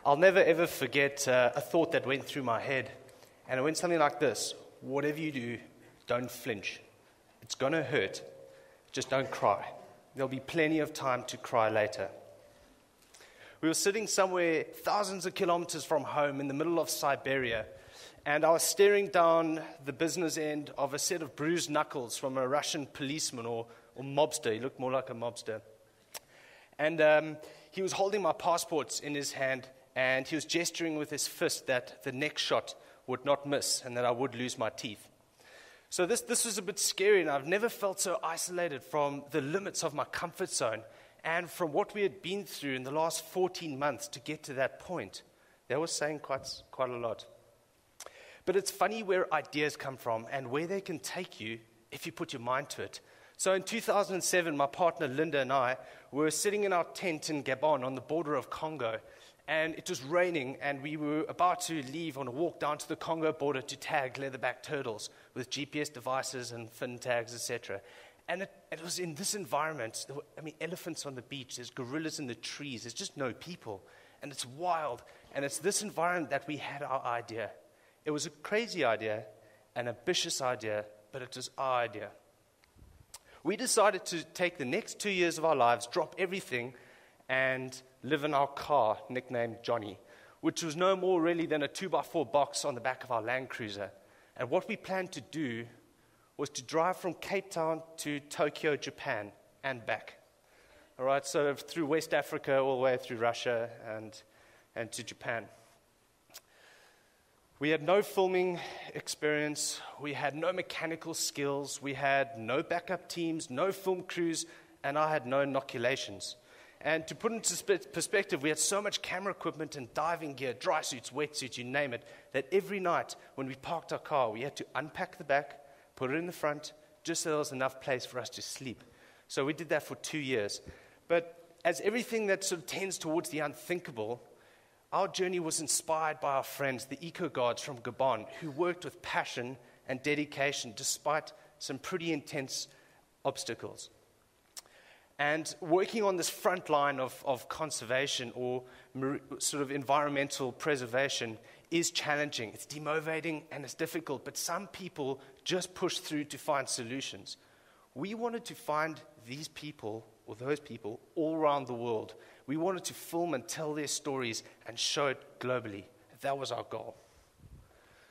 I'll never ever forget a thought that went through my head, and it went something like this: whatever you do, don't flinch. It's going to hurt. Just don't cry. There'll be plenty of time to cry later. We were sitting somewhere thousands of kilometers from home in the middle of Siberia, and I was staring down the business end of a set of bruised knuckles from a Russian policeman or mobster. He looked more like a mobster. And he was holding my passports in his hand, and he was gesturing with his fist that the next shot would not miss and that I would lose my teeth. So this was a bit scary, and I've never felt so isolated from the limits of my comfort zone and from what we had been through in the last 14 months to get to that point. That was saying quite a lot. But it's funny where ideas come from and where they can take you if you put your mind to it. So in 2007, my partner Linda and I were sitting in our tent in Gabon on the border of Congo, and it was raining, and we were about to leave on a walk down to the Congo border to tag leatherback turtles with GPS devices and fin tags, etc. And it was in this environment. There were, elephants on the beach, there's gorillas in the trees, there's just no people, and it's wild. And it's this environment that we had our idea. It was a crazy idea, an ambitious idea, but it was our idea. We decided to take the next 2 years of our lives, drop everything, and live in our car, nicknamed Johnny, which was no more really than a 2x4 box on the back of our Land Cruiser. And what we planned to do was to drive from Cape Town to Tokyo, Japan, and back. All right, so through West Africa, all the way through Russia and to Japan. We had no filming experience, we had no mechanical skills, we had no backup teams, no film crews, and I had no inoculations. And to put into perspective, we had so much camera equipment and diving gear, dry suits, wetsuits, you name it, that every night when we parked our car, we had to unpack the back, put it in the front, just so there was enough place for us to sleep. So we did that for 2 years. But as everything that sort of tends towards the unthinkable, our journey was inspired by our friends, the eco guards from Gabon, who worked with passion and dedication despite some pretty intense obstacles. And working on this front line of conservation or sort of environmental preservation is challenging. It's demotivating and it's difficult, but some people just push through to find solutions. We wanted to find these people or those people all around the world. We wanted to film and tell their stories and show it globally. That was our goal.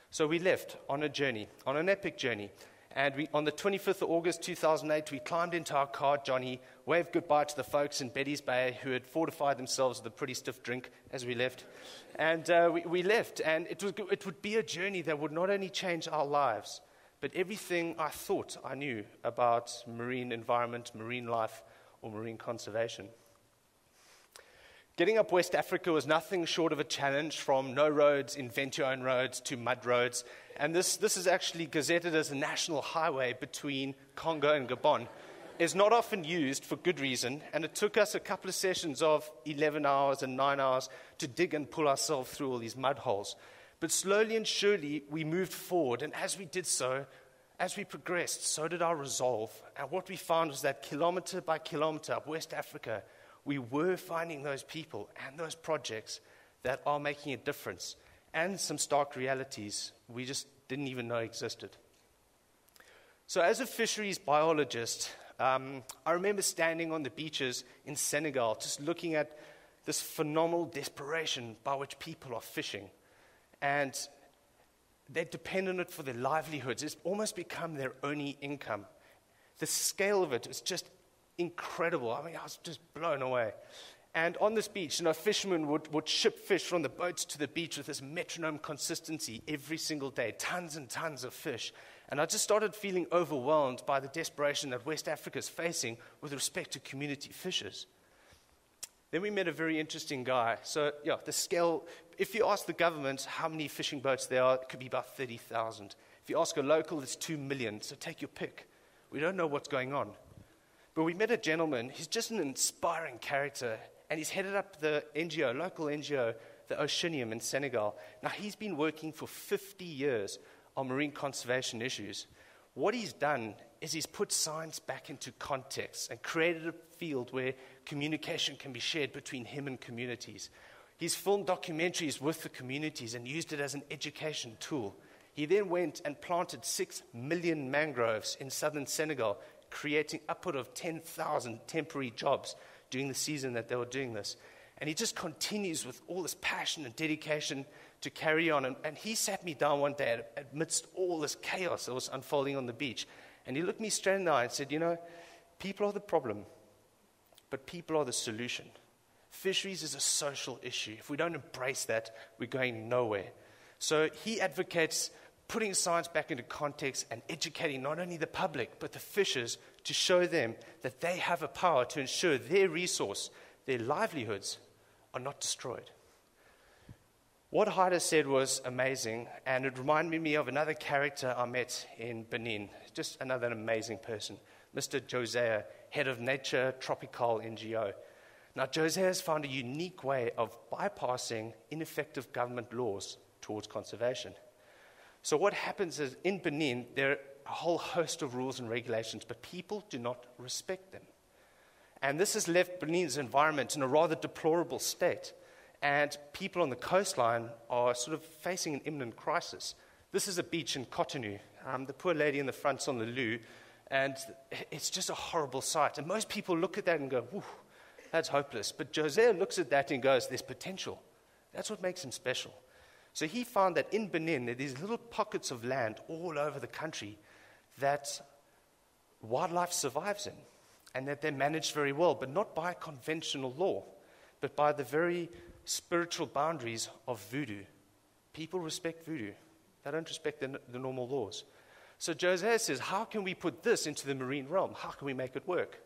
So we left on a journey, on an epic journey. And on the 25th of August 2008, we climbed into our car, Johnny, waved goodbye to the folks in Betty's Bay who had fortified themselves with a pretty stiff drink as we left. And we left. And it would be a journey that would not only change our lives, but everything I thought I knew about marine environment, marine life, or marine conservation. Getting up West Africa was nothing short of a challenge, from no roads, invent your own roads, to mud roads. And this is actually gazetted as a national highway between Congo and Gabon. It's not often used for good reason, and it took us a couple of sessions of 11 hours and 9 hours to dig and pull ourselves through all these mud holes. But slowly and surely, we moved forward, and as we did so, as we progressed, so did our resolve. And what we found was that kilometer by kilometer up West Africa, we were finding those people and those projects that are making a difference, and some stark realities we just didn't even know existed. So as a fisheries biologist, I remember standing on the beaches in Senegal, just looking at this phenomenal desperation by which people are fishing. And they depend on it for their livelihoods. It's almost become their only income. The scale of it is just incredible. I was just blown away. And on this beach, fishermen would ship fish from the boats to the beach with this metronome consistency every single day, tons and tons of fish. And I just started feeling overwhelmed by the desperation that West Africa is facing with respect to community fishers. Then we met a very interesting guy. So, the scale, if you ask the government how many fishing boats there are, it could be about 30,000. If you ask a local, it's 2 million. So take your pick. We don't know what's going on. But we met a gentleman. He's just an inspiring character. And he's headed up the NGO, local NGO, the Oceanium in Senegal. Now, he's been working for 50 years on marine conservation issues. What he's done is he's put science back into context and created a field where communication can be shared between him and communities. He's filmed documentaries with the communities and used it as an education tool. He then went and planted 6 million mangroves in southern Senegal, creating upward of 10,000 temporary jobs during the season that they were doing this. And he just continues with all this passion and dedication to carry on. And he sat me down one day amidst all this chaos that was unfolding on the beach. And he looked me straight in the eye and said, people are the problem, but people are the solution. Fisheries is a social issue. If we don't embrace that, we're going nowhere. So he advocates putting science back into context and educating not only the public, but the fishers to show them that they have a power to ensure their resource, their livelihoods, are not destroyed. What Haida said was amazing, and it reminded me of another character I met in Benin, just another amazing person, Mr. Josea, head of Nature Tropical NGO. Now, Josea has found a unique way of bypassing ineffective government laws towards conservation. So what happens is, in Benin, there are a whole host of rules and regulations, but people do not respect them. And this has left Benin's environment in a rather deplorable state. And people on the coastline are sort of facing an imminent crisis. This is a beach in Cotonou. The poor lady in the front's on the loo, and it's just a horrible sight. And most people look at that and go, whew, that's hopeless. But Josea looks at that and goes, there's potential. That's what makes him special. So he found that in Benin, there are these little pockets of land all over the country that wildlife survives in, and that they're managed very well, but not by conventional law, but by the very spiritual boundaries of voodoo. People respect voodoo. They don't respect the normal laws. So Josea says, how can we put this into the marine realm? How can we make it work?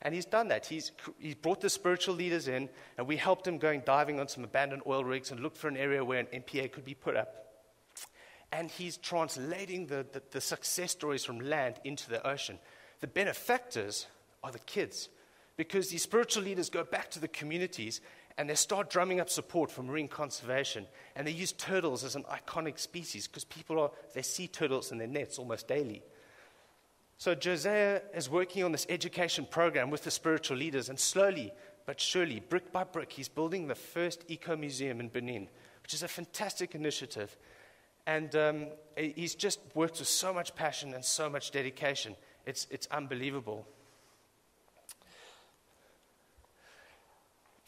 And he's done that. He's brought the spiritual leaders in, and we helped him going diving on some abandoned oil rigs and looked for an area where an MPA could be put up. And he's translating the success stories from land into the ocean. The benefactors are the kids, because these spiritual leaders go back to the communities and they start drumming up support for marine conservation. And they use turtles as an iconic species because they see turtles in their nets almost daily. So Josea is working on this education program with the spiritual leaders, and slowly but surely, brick by brick, he's building the first eco-museum in Benin, which is a fantastic initiative. And he's just worked with so much passion and so much dedication. It's unbelievable.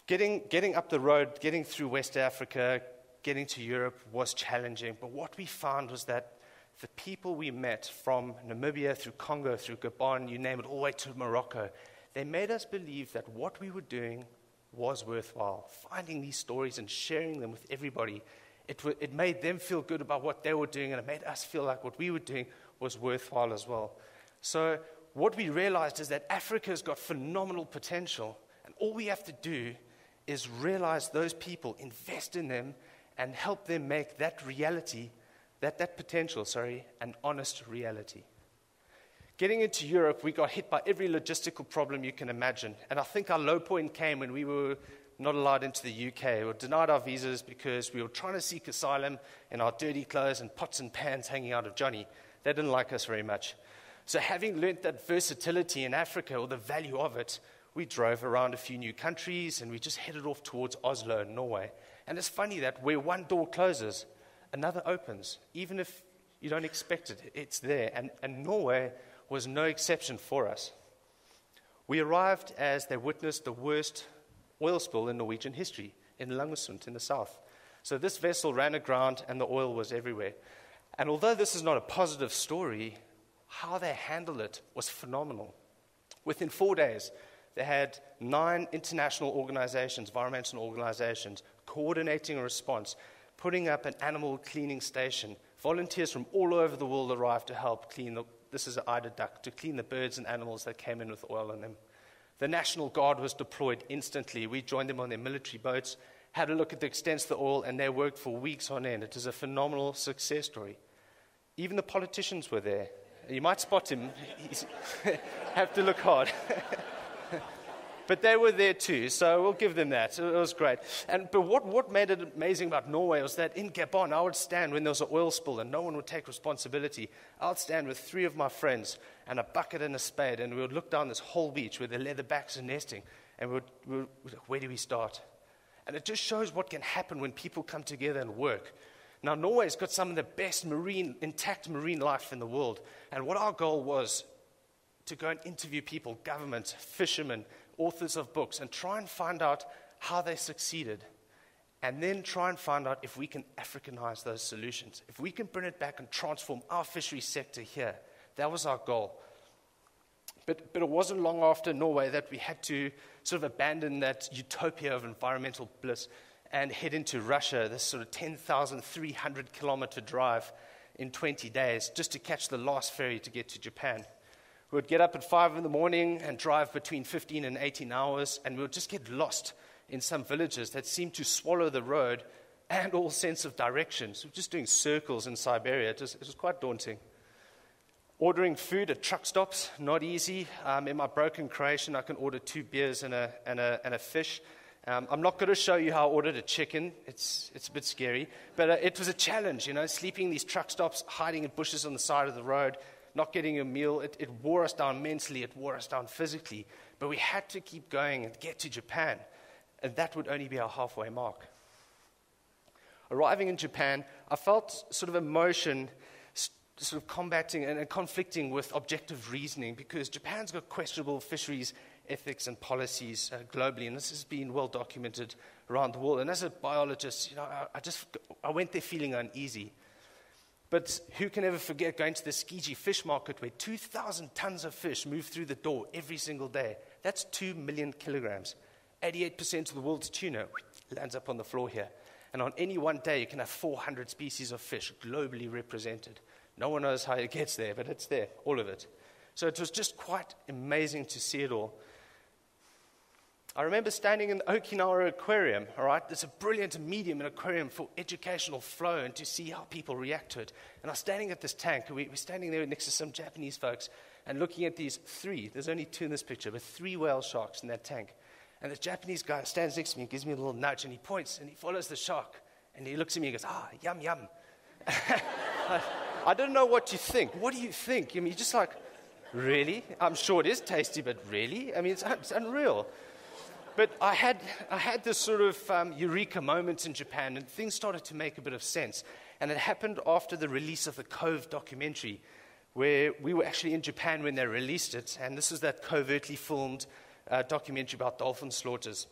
Getting up the road, getting through West Africa, getting to Europe was challenging. But what we found was that the people we met from Namibia through Congo, through Gabon, you name it, all the way to Morocco, they made us believe that what we were doing was worthwhile. Finding these stories and sharing them with everybody, it made them feel good about what they were doing, and it made us feel like what we were doing was worthwhile as well. So what we realized is that Africa's got phenomenal potential, and all we have to do is realize those people, invest in them, and help them make that reality, that potential, an honest reality. Getting into Europe, we got hit by every logistical problem you can imagine. And I think our low point came when we were not allowed into the UK. We were denied our visas because we were trying to seek asylum in our dirty clothes and pots and pans hanging out of Johnny. They didn't like us very much. So having learnt that versatility in Africa, or the value of it, we drove around a few new countries and we just headed off towards Oslo, Norway. And it's funny that where one door closes, another opens. Even if you don't expect it, it's there. And Norway was no exception for us. We arrived as they witnessed the worst oil spill in Norwegian history, in Langesund in the south. So this vessel ran aground and the oil was everywhere. And although this is not a positive story, how they handled it was phenomenal. Within 4 days, they had 9 international organizations, environmental organizations, coordinating a response, putting up an animal cleaning station. Volunteers from all over the world arrived to help clean this is an eider duck, to clean the birds and animals that came in with oil on them. The National Guard was deployed instantly. We joined them on their military boats, had a look at the extent of the oil, and they worked for weeks on end. It is a phenomenal success story. Even the politicians were there. You might spot him. Have to look hard. But they were there too, so we'll give them that. It was great. But what made it amazing about Norway was that in Gabon, I would stand when there was an oil spill and no one would take responsibility. I would stand with 3 of my friends and a bucket and a spade, and we would look down this whole beach where the leatherbacks are nesting, and where do we start? And it just shows what can happen when people come together and work. Now, Norway's got some of the best intact marine life in the world. And what our goal was to go and interview people, governments, fishermen, authors of books, and try and find out how they succeeded. And then try and find out if we can Africanize those solutions. If we can bring it back and transform our fishery sector here. That was our goal. But it wasn't long after Norway that we had to sort of abandon that utopia of environmental bliss and head into Russia, this sort of 10,300-kilometer drive in 20 days, just to catch the last ferry to get to Japan. We would get up at 5 in the morning and drive between 15 and 18 hours, and we would just get lost in some villages that seemed to swallow the road and all sense of direction. So just doing circles in Siberia, it was quite daunting. Ordering food at truck stops, not easy. In my broken Croatian, I can order 2 beers and a fish. I'm not going to show you how I ordered a chicken. It's a bit scary. But it was a challenge, sleeping in these truck stops, hiding in bushes on the side of the road, not getting a meal. It wore us down mentally. It wore us down physically. But we had to keep going and get to Japan. And that would only be our halfway mark. Arriving in Japan, I felt sort of emotion sort of combating and conflicting with objective reasoning, because Japan's got questionable fisheries ethics and policies globally, and this has been well documented around the world. And as a biologist, I went there feeling uneasy. But who can ever forget going to the Tsukiji fish market where 2,000 tons of fish move through the door every single day? That's 2 million kilograms. 88% of the world's tuna lands up on the floor here. And on any one day, you can have 400 species of fish globally represented. No one knows how it gets there, but it's there, all of it. So it was just quite amazing to see it all. I remember standing in the Okinawa Aquarium, all right? There's a brilliant medium in aquarium for educational flow and to see how people react to it. And I was standing at this tank, and we're standing there next to some Japanese folks and looking at these 3, there's only 2 in this picture, but 3 whale sharks in that tank. And the Japanese guy stands next to me and gives me a little nudge, and he points, and he follows the shark. And he looks at me and goes, yum, yum. I don't know what you think. What do you think? I mean, you're just like, really? I'm sure it is tasty, but really? I mean, it's unreal. But I had this sort of eureka moment in Japan, and things started to make a bit of sense. And it happened after the release of the Cove documentary, where we were actually in Japan when they released it. And this is that covertly filmed documentary about dolphin slaughters.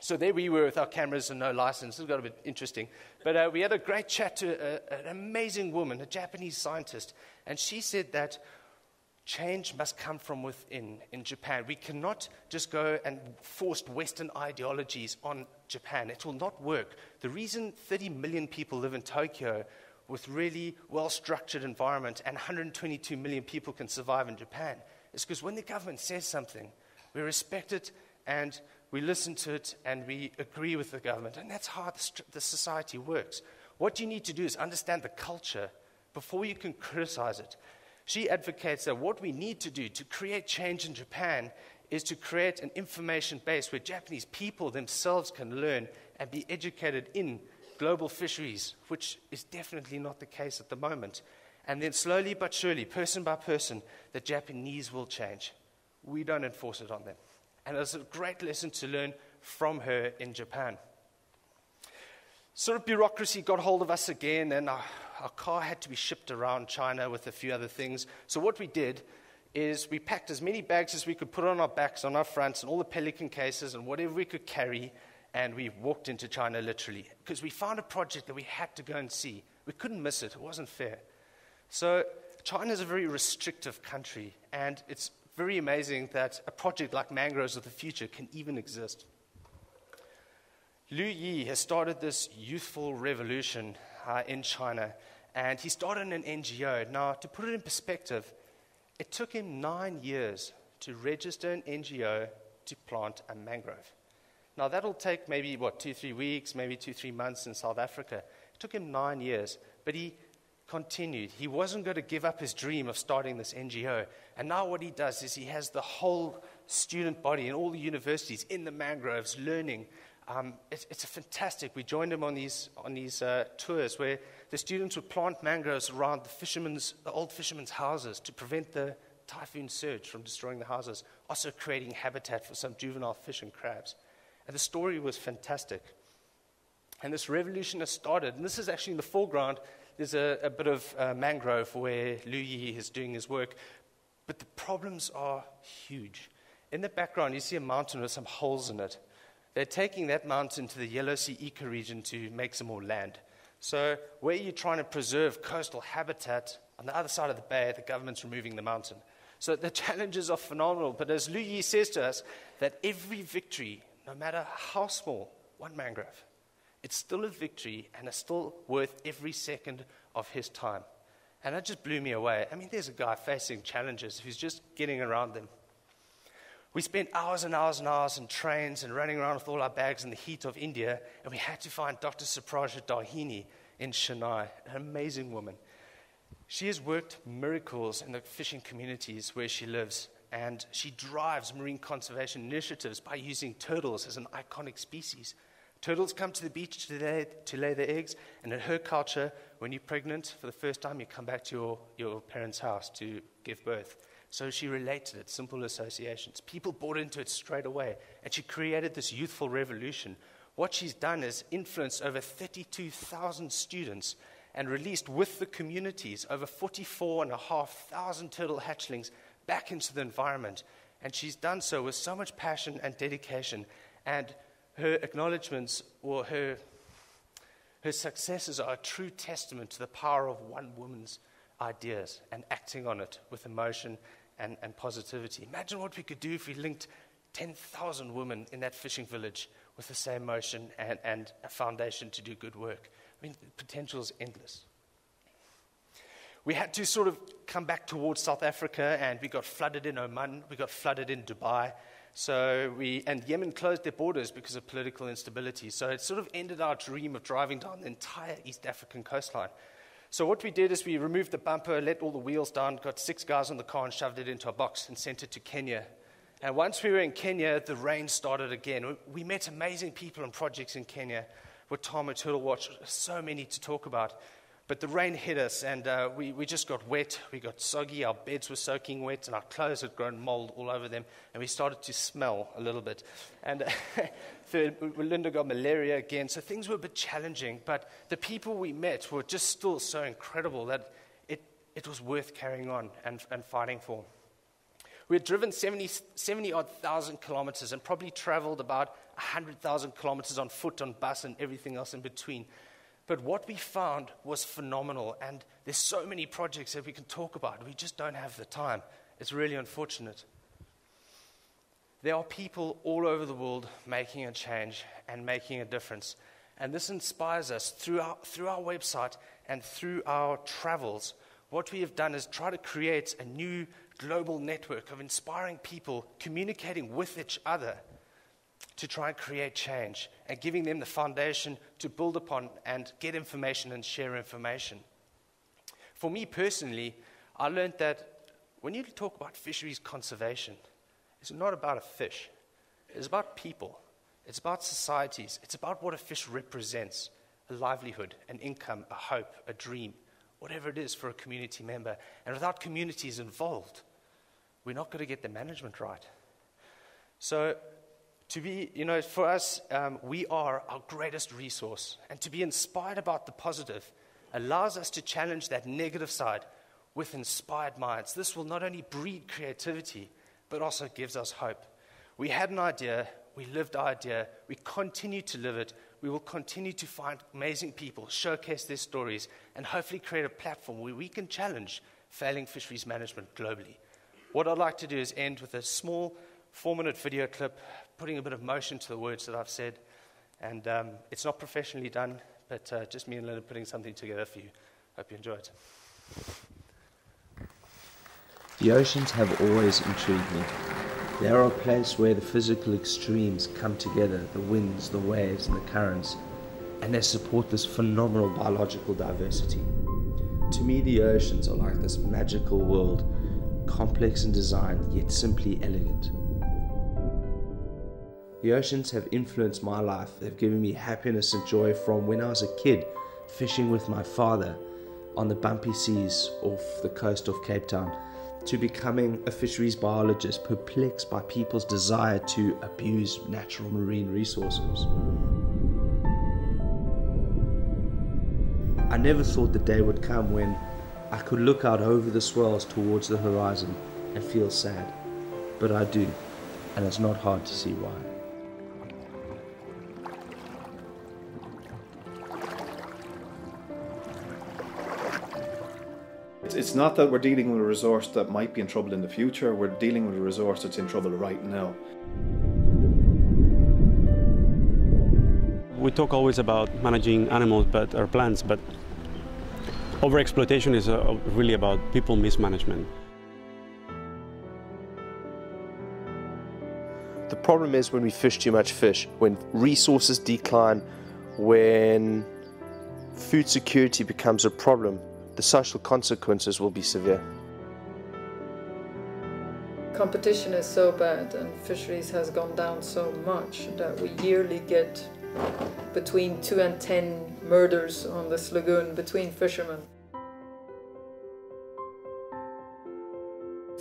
So there we were with our cameras and no license. It got a bit interesting. But we had a great chat to an amazing woman, a Japanese scientist. And she said that change must come from within in Japan. We cannot just go and force Western ideologies on Japan. It will not work. The reason 30 million people live in Tokyo with really well-structured environment and 122 million people can survive in Japan is because when the government says something, we respect it and we listen to it and we agree with the government. And that's how the society works. What you need to do is understand the culture before you can criticize it. She advocates that what we need to do to create change in Japan is to create an information base where Japanese people themselves can learn and be educated in global fisheries, which is definitely not the case at the moment. And then slowly but surely, person by person, the Japanese will change. We don't enforce it on them. And it's a great lesson to learn from her in Japan. Sort of bureaucracy got hold of us again, and our car had to be shipped around China with a few other things. So what we did is we packed as many bags as we could put on our backs, on our fronts, and all the pelican cases and whatever we could carry, and we walked into China literally. Because we found a project that we had to go and see. We couldn't miss it. It wasn't fair. So China is a very restrictive country, and it's very amazing that a project like Mangroves of the Future can even exist. Liu Yi has started this youthful revolution in China, and he started an NGO. Now, to put it in perspective, it took him 9 years to register an NGO to plant a mangrove. Now, that'll take maybe, 2-3 weeks, maybe 2-3 months in South Africa. It took him 9 years, but he continued. He wasn't going to give up his dream of starting this NGO. And now what he does is he has the whole student body in all the universities in the mangroves learning. It's a fantastic. We joined him on these tours where the students would plant mangroves around the old fishermen's houses to prevent the typhoon surge from destroying the houses, also creating habitat for some juvenile fish and crabs. And the story was fantastic. And this revolution has started. And this is actually in the foreground. There's a bit of mangrove where Lu Yi is doing his work. But the problems are huge. In the background, you see a mountain with some holes in it. They're taking that mountain to the Yellow Sea ecoregion to make some more land. So where you're trying to preserve coastal habitat, on the other side of the bay, the government's removing the mountain. So the challenges are phenomenal. But as Lu Yi says to us, that every victory, no matter how small, one mangrove, it's still a victory and it's still worth every second of his time. And that just blew me away. I mean, there's a guy facing challenges who's just getting around them. We spent hours and hours and hours in trains and running around with all our bags in the heat of India, and we had to find Dr. Supraja Dahini in Chennai, an amazing woman. She has worked miracles in the fishing communities where she lives, and she drives marine conservation initiatives by using turtles as an iconic species. Turtles come to the beach to lay their eggs, and in her culture, when you're pregnant for the first time, you come back to your parents' house to give birth. So she related it, simple associations. People bought into it straight away, and she created this youthful revolution. What she's done is influenced over 32,000 students and released with the communities over 44,500 turtle hatchlings back into the environment. And she's done so with so much passion and dedication. And her acknowledgements or her successes are a true testament to the power of one woman's ideas and acting on it with emotion and positivity. Imagine what we could do if we linked 10,000 women in that fishing village with the same motion and a foundation to do good work. I mean, the potential is endless. We had to sort of come back towards South Africa, and we got flooded in Oman, we got flooded in Dubai. And Yemen closed their borders because of political instability. So it sort of ended our dream of driving down the entire East African coastline. So what we did is we removed the bumper, let all the wheels down, got 6 guys on the car and shoved it into a box and sent it to Kenya. And once we were in Kenya, the rain started again. We met amazing people and projects in Kenya with Tom at Turtle Watch, so many to talk about. But the rain hit us, and we just got wet. We got soggy. Our beds were soaking wet, and our clothes had grown mold all over them, and we started to smell a little bit. And Linda got malaria again, so things were a bit challenging. But the people we met were just still so incredible that it was worth carrying on and fighting for. We had driven 70-odd thousand kilometers and probably traveled about 100,000 kilometers on foot, on bus, and everything else in between. But what we found was phenomenal, and there's so many projects that we can talk about. We just don't have the time. It's really unfortunate. There are people all over the world making a change and making a difference, and this inspires us through our website and through our travels. What we have done is try to create a new global network of inspiring people communicating with each other to try and create change and giving them the foundation to build upon and get information and share information. For me personally, I learned that when you talk about fisheries conservation, it's not about a fish. It's about people. It's about societies. It's about what a fish represents, a livelihood, an income, a hope, a dream, whatever it is for a community member. And without communities involved, we're not going to get the management right. So for us, we are our greatest resource. And to be inspired about the positive allows us to challenge that negative side with inspired minds. This will not only breed creativity, but also gives us hope. We had an idea, we lived our idea, we continue to live it. We will continue to find amazing people, showcase their stories, and hopefully create a platform where we can challenge failing fisheries management globally. What I'd like to do is end with a small 4-minute video clip, putting a bit of motion to the words that I've said. And it's not professionally done, but just me and Linda putting something together for you. Hope you enjoy it. The oceans have always intrigued me. They are a place where the physical extremes come together, the winds, the waves, and the currents, and they support this phenomenal biological diversity. To me, the oceans are like this magical world, complex in design, yet simply elegant. The oceans have influenced my life. They've given me happiness and joy from when I was a kid, fishing with my father on the bumpy seas off the coast of Cape Town, to becoming a fisheries biologist perplexed by people's desire to abuse natural marine resources. I never thought the day would come when I could look out over the swells towards the horizon and feel sad. But I do, and it's not hard to see why. It's not that we're dealing with a resource that might be in trouble in the future, we're dealing with a resource that's in trouble right now. We talk always about managing animals or plants, but overexploitation is really about people mismanagement. The problem is when we fish too much fish, when resources decline, when food security becomes a problem, the social consequences will be severe. Competition is so bad and fisheries has gone down so much that we yearly get between 2 and 10 murders on this lagoon between fishermen.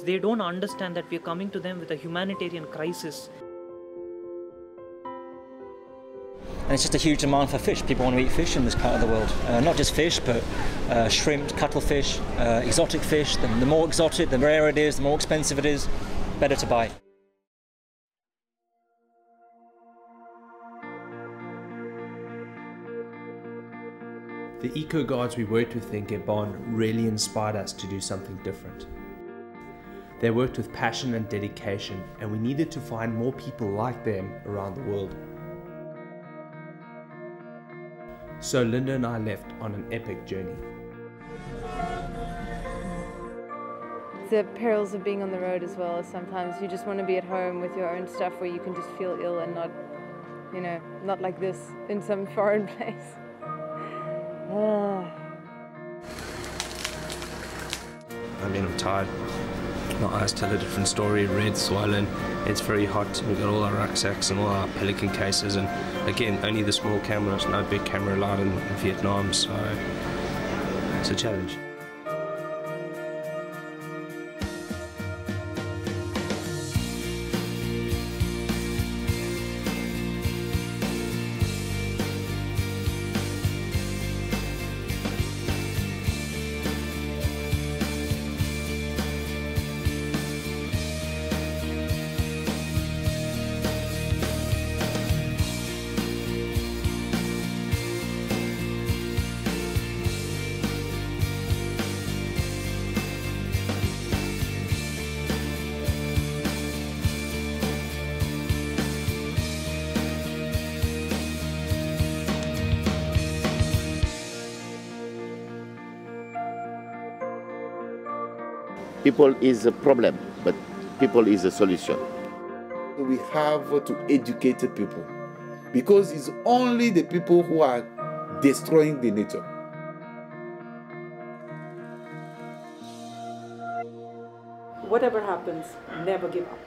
They don't understand that we are coming to them with a humanitarian crisis. And it's just a huge demand for fish. People want to eat fish in this part of the world. Not just fish, but shrimp, cuttlefish, exotic fish. The more exotic, the rarer it is, the more expensive it is, better to buy. The eco guards we worked with in Gabon really inspired us to do something different. They worked with passion and dedication, and we needed to find more people like them around the world. So Linda and I left on an epic journey. The perils of being on the road as well. Sometimes you just want to be at home with your own stuff where you can just feel ill and not, not like this in some foreign place. I'm tired. My eyes tell a different story. Red, swollen. It's very hot. We've got all our rucksacks and all our pelican cases, and again, only the small cameras, no big camera allowed in Vietnam, so it's a challenge. People is a problem, but people is a solution. We have to educate the people, because it's only the people who are destroying the nature. Whatever happens, never give up.